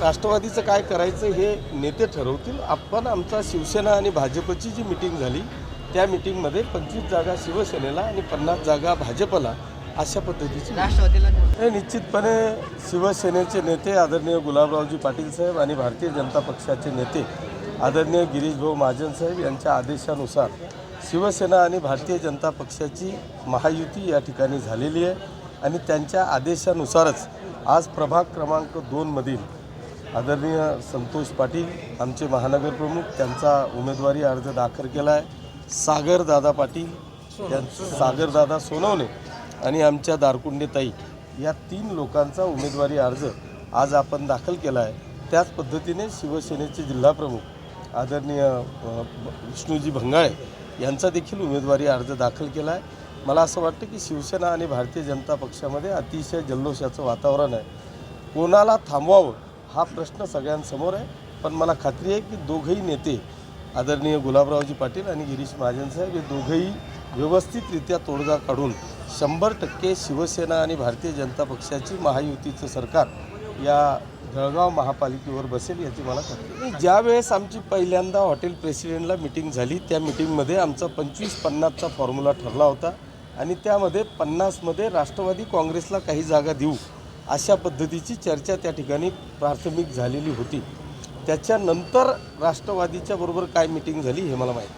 राष्ट्रवादीचं काय करायचं हे नेते ठरवतील. आपण आमचा शिवसेना आणि भाजपची जी मिटिंग झाली त्या मिटिंगमध्ये 25 जागा शिवसेनेला आणि 50 जागा भाजपला अशा पद्धतीची राष्ट्रवादीला हे निश्चितपणे शिवसेनेचे नेते आदरणीय गुलाबरावजी पाटील साहेब आणि भारतीय जनता पक्षाचे नेते आदरणीय गिरीशभाऊ महाजन साहेब यांच्या आदेशानुसार शिवसेना आणि भारतीय जनता पक्षाची महायुती या ठिकाणी झालेली आहे आणि त्यांच्या आदेशानुसारच आज प्रभाग क्रमांक 2 मधील आदरणीय संतोष पाटील आमचे महानगर प्रमुख त्यांचा उमेदवारी अर्ज दाखल केला आहे. सागरदादा पाटील सागरदादा सोनवणे आणि आमच्या दारकुंडेताई या 3 लोकांचा उमेदवारी अर्ज आज आपण दाखल केला आहे. त्याच पद्धतीने शिवसेनेचे जिल्हाप्रमुख आदरणीय विष्णूजी भंगाळे यांचा देखील उमेदवारी अर्ज दाखल केला आहे. मला असं वाटतं की शिवसेना आणि भारतीय जनता पक्षामध्ये अतिशय जल्लोषाचं वातावरण आहे. कोणाला थांबवावं हा प्रश्न सगळ्यांसमोर आहे. पण मला खात्री आहे की दोघंही नेते आदरणीय गुलाबरावजी पाटील आणि गिरीश महाजन साहेब हे दोघंही व्यवस्थितरित्या तोडगा काढून 100% शिवसेना आणि भारतीय जनता पक्षाची महायुतीचं सरकार या जळगाव महापालिकेवर बसेल याची मला खात्री आहे. ज्यावेळेस आमची पहिल्यांदा हॉटेल प्रेसिडेंटला मिटिंग झाली त्या मिटिंगमध्ये आमचा 25-50चा फॉर्म्युला ठरला होता आणि त्यामध्ये 50मध्ये राष्ट्रवादी काँग्रेसला काही जागा देऊ अशा पद्धतीची चर्चा त्या ठिकाणी प्राथमिक झालेली होती. त्याच्यानंतर राष्ट्रवादीच्या बरोबर काय मिटिंग झाली हे मला माहीत